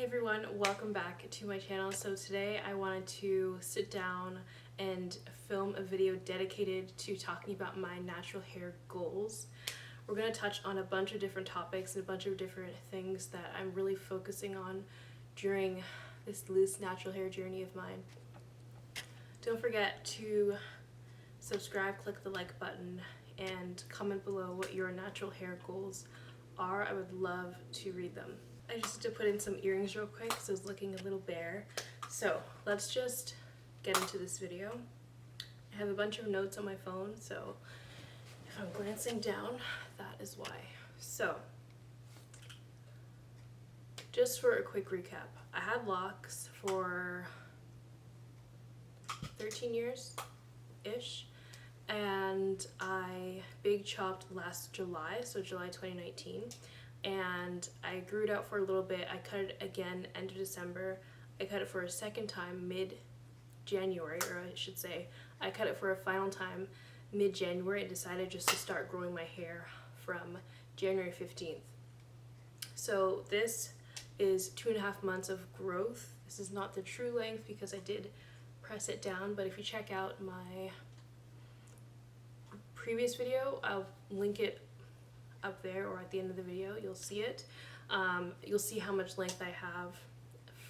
Hey everyone, welcome back to my channel. So today I wanted to sit down and film a video dedicated to talking about my natural hair goals. We're going to touch on a bunch of different topics and a bunch of different things that I'm really focusing on during this loose natural hair journey of mine. Don't forget to subscribe, click the like button, and comment below what your natural hair goals are. I would love to read them. I just had to put in some earrings real quick because I was looking a little bare. So let's just get into this video. I have a bunch of notes on my phone, so if I'm glancing down, that is why. So just for a quick recap, I had locks for 13 years-ish, and I big chopped last July, so July 2019. And I grew it out for a little bit. I cut it again end of December. I cut it for a second time mid-January, or I should say I cut it for a final time mid-January and decided just to start growing my hair from January 15th. So this is 2.5 months of growth. This is not the true length because I did press it down, but if you check out my previous video, I'll link it up there or at the end of the video. You'll see it. You'll see how much length I have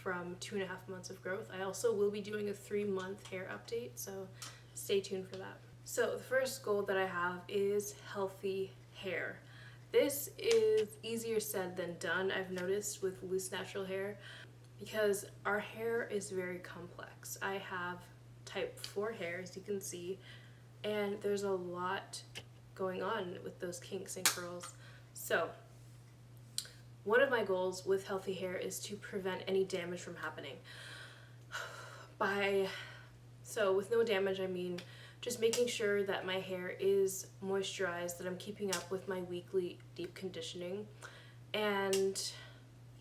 from 2.5 months of growth. I also will be doing a 3-month hair update, so stay tuned for that. So the first goal that I have is healthy hair. This is easier said than done, I've noticed, with loose natural hair, because our hair is very complex. I have type 4 hair, as you can see, and there's a lot going on with those kinks and curls. So one of my goals with healthy hair is to prevent any damage from happening. So with no damage, I mean just making sure that my hair is moisturized, that I'm keeping up with my weekly deep conditioning, and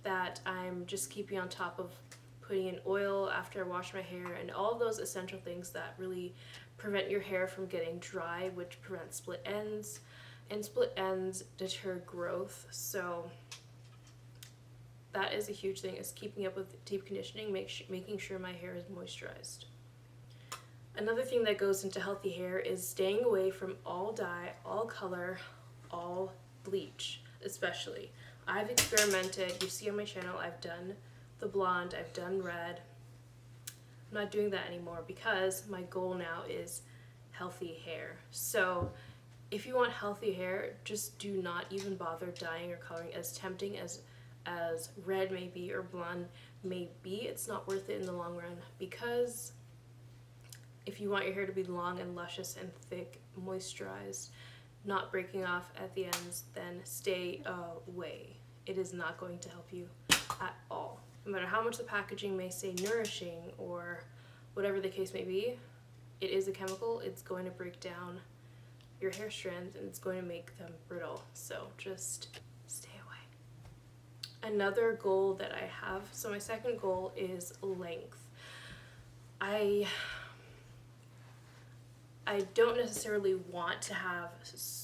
that I'm just keeping on top of putting in oil after I wash my hair, and all of those essential things that really prevent your hair from getting dry, which prevents split ends, and split ends deter growth. So that is a huge thing, is keeping up with deep conditioning, making sure my hair is moisturized. Another thing that goes into healthy hair is staying away from all dye, all color, all bleach, especially. I've experimented, you see on my channel, I've done the blonde, I've done red. I'm not doing that anymore because my goal now is healthy hair. So if you want healthy hair, just do not even bother dyeing or coloring. As tempting as red may be or blonde may be, it's not worth it in the long run, because if you want your hair to be long and luscious and thick, moisturized, not breaking off at the ends, then stay away. It is not going to help you at all. No matter how much the packaging may say nourishing or whatever the case may be, it is a chemical. It's going to break down your hair strands and it's going to make them brittle. So just stay away. Another goal that I have, so my second goal is length. I don't necessarily want to have,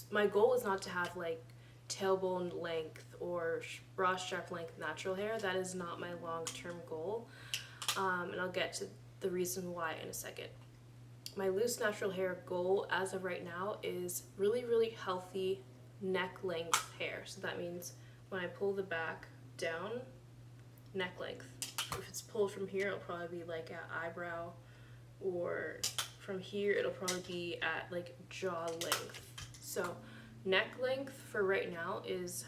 my goal is not to have like tailbone length or bra strap length natural hair. That is not my long-term goal, and I'll get to the reason why in a second. My loose natural hair goal as of right now is really healthy neck length hair. So that means when I pull the back down, neck length. If it's pulled from here, it'll probably be like at eyebrow, or from here it'll probably be at like jaw length. So neck length for right now is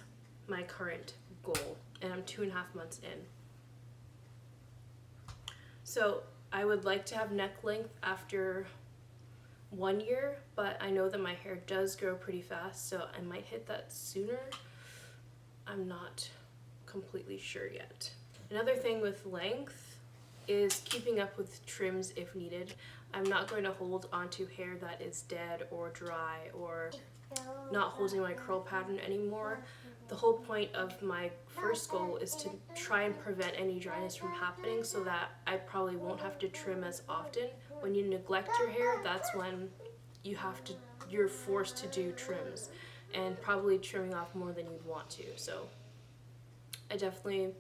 my current goal, and I'm 2.5 months in. So I would like to have neck length after 1 year, but I know that my hair does grow pretty fast, so I might hit that sooner. I'm not completely sure yet. Another thing with length is keeping up with trims if needed. I'm not going to hold onto hair that is dead or dry or not holding my curl pattern anymore. The whole point of my first goal is to try and prevent any dryness from happening so that I probably won't have to trim as often. When you neglect your hair, that's when you're forced to do trims, and probably trimming off more than you'd want to. So I definitely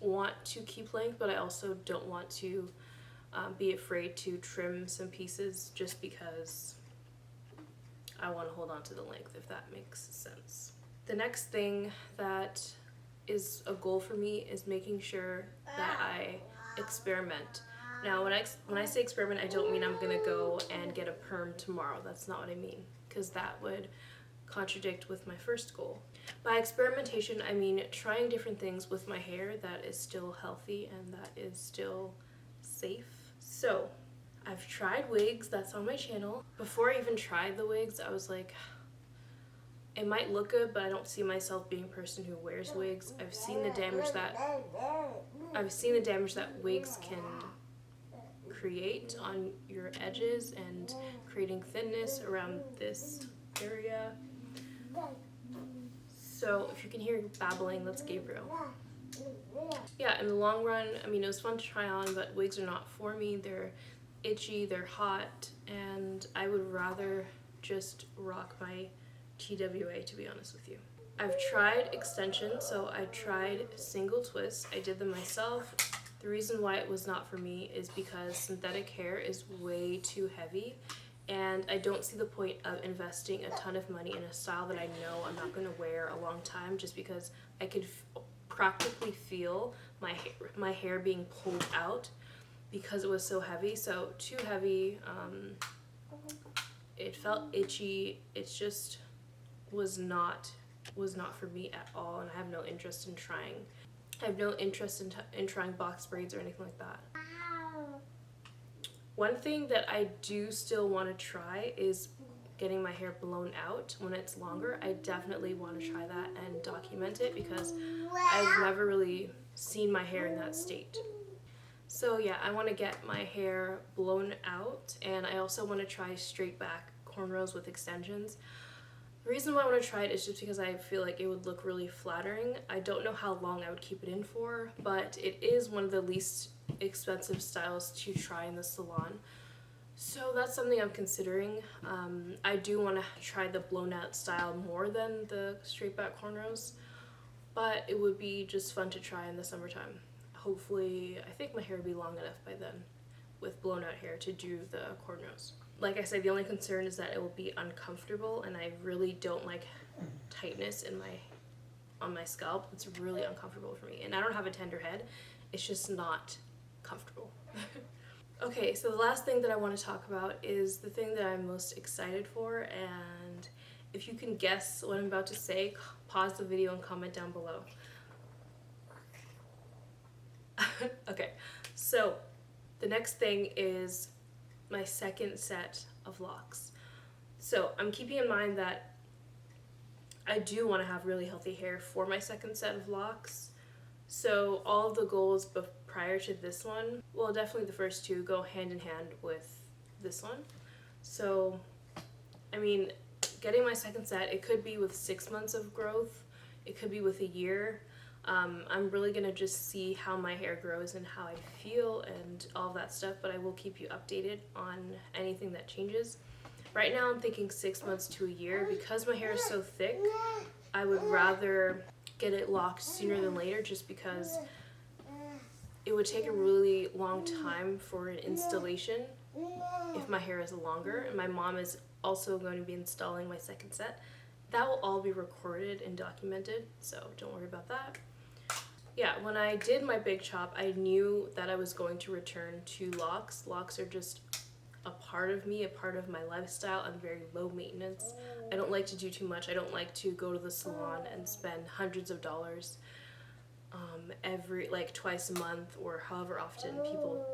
want to keep length, but I also don't want to be afraid to trim some pieces just because I want to hold on to the length, if that makes sense. The next thing that is a goal for me is making sure that I experiment. Now, when I say experiment, I don't mean I'm gonna go and get a perm tomorrow. That's not what I mean, because that would contradict with my first goal. By experimentation, I mean trying different things with my hair that is still healthy and that is still safe. So, I've tried wigs, that's on my channel. Before I even tried the wigs, I was like, it might look good, but I don't see myself being a person who wears wigs. I've seen the damage that wigs can create on your edges and creating thinness around this area. So if you can hear babbling, that's Gabriel. Yeah, in the long run, I mean, it was fun to try on, but wigs are not for me. They're itchy, they're hot, and I would rather just rock my TWA, to be honest with you. I've tried extensions, so I tried single twists. I did them myself. The reason why it was not for me is because synthetic hair is way too heavy, and I don't see the point of investing a ton of money in a style that I know I'm not going to wear a long time, just because I could practically feel my hair being pulled out because it was so heavy. So too heavy, it felt itchy, it just was not for me at all, and I have no interest in trying. I have no interest in trying box braids or anything like that. One thing that I do still want to try is getting my hair blown out when it's longer. I definitely want to try that and document it because I've never really seen my hair in that state. So yeah, I want to get my hair blown out, and I also want to try straight back cornrows with extensions. The reason why I want to try it is just because I feel like it would look really flattering. I don't know how long I would keep it in for, but it is one of the least expensive styles to try in the salon. So that's something I'm considering. I do want to try the blown out style more than the straight back cornrows, but it would be just fun to try in the summertime. Hopefully, I think my hair will be long enough by then with blown out hair to do the cornrows. Like I said, the only concern is that it will be uncomfortable, and I really don't like tightness on my scalp. It's really uncomfortable for me, and I don't have a tender head. It's just not comfortable. Okay, so the last thing that I want to talk about is the thing that I'm most excited for, and if you can guess what I'm about to say, pause the video and comment down below. Okay, so the next thing is my second set of locks. So I'm keeping in mind that I do want to have really healthy hair for my second set of locks. So all of the goals prior to this one, well, definitely the first two go hand in hand with this one. So, I mean, getting my second set, it could be with 6 months of growth, it could be with a year. I'm really gonna just see how my hair grows and how I feel and all that stuff, but I will keep you updated on anything that changes. Right now I'm thinking 6 months to a year. Because my hair is so thick, I would rather get it locked sooner than later, just because it would take a really long time for an installation if my hair is longer, and my mom is also going to be installing my second set. That will all be recorded and documented, so don't worry about that. Yeah, when I did my big chop, I knew that I was going to return to locks. Locks are just a part of me, a part of my lifestyle. I'm very low maintenance. I don't like to do too much. I don't like to go to the salon and spend hundreds of dollars twice a month, or however often people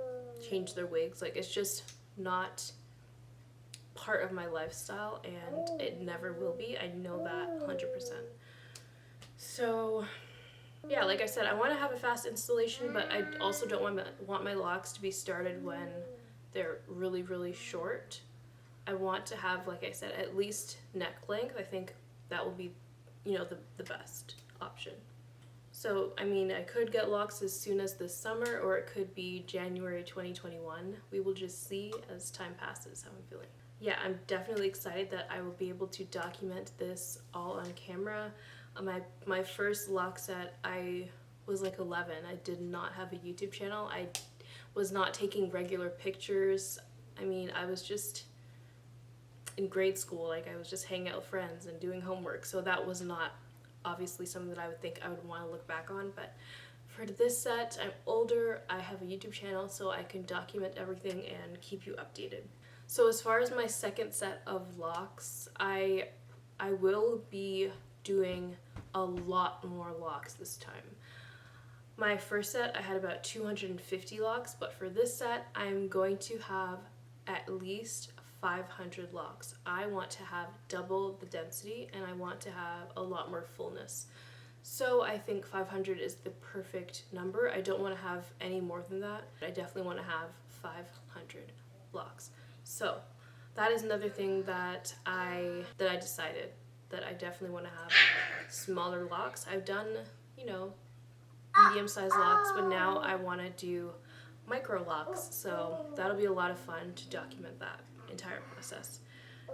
change their wigs. Like, it's just not part of my lifestyle, and it never will be. I know that 100%. So yeah, like I said, I want to have a fast installation, but I also don't want my locks to be started when they're really, really short. I want to have, like I said, at least neck length. I think that will be, you know, the best option. So, I mean, I could get locks as soon as this summer, or it could be January 2021. We will just see as time passes how I'm feeling. Yeah, I'm definitely excited that I will be able to document this all on camera. My first lock set, I was like 11. I did not have a YouTube channel. I was not taking regular pictures. I mean, I was just in grade school, like I was just hanging out with friends and doing homework, so that was not obviously something that I would think I would want to look back on. But for this set, I'm older, I have a YouTube channel, so I can document everything and keep you updated. So as far as my second set of locs, I will be doing a lot more locs this time. My first set, I had about 250 locs, but for this set, I'm going to have at least 500 locs. I want to have double the density, and I want to have a lot more fullness. So I think 500 is the perfect number. I don't want to have any more than that. I definitely want to have 500 locs. So that is another thing that I decided, that I definitely want to have smaller locs. I've done, you know, medium-sized locs, but now I want to do micro locs, so that'll be a lot of fun to document that entire process.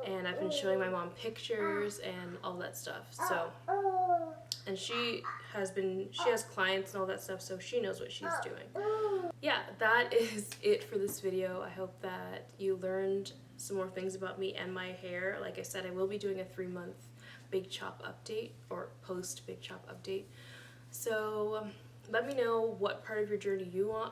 And I've been showing my mom pictures and all that stuff, so, and she has clients and all that stuff, so she knows what she's doing. Yeah, that is it for this video. I hope that you learned some more things about me and my hair. Like I said, I will be doing a 3-month big chop update, or post big chop update. So let me know what part of your journey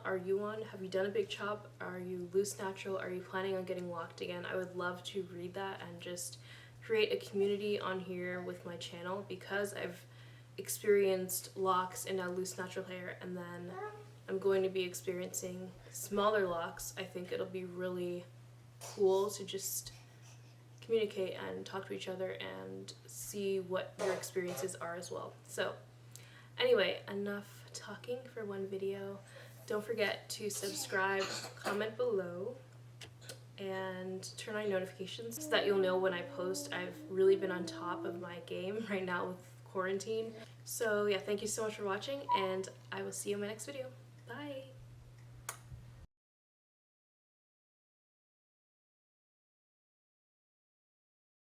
are you on? Have you done a big chop? Are you loose natural? Are you planning on getting locked again? I would love to read that and just create a community on here with my channel, because I've experienced locs and now loose natural hair, and then I'm going to be experiencing smaller locs. I think it'll be really cool to just communicate and talk to each other and see what your experiences are as well. So anyway, enough talking for one video. Don't forget to subscribe, comment below, and turn on notifications so that you'll know when I post. I've really been on top of my game right now with quarantine. So yeah, thank you so much for watching, and I will see you in my next video. Bye!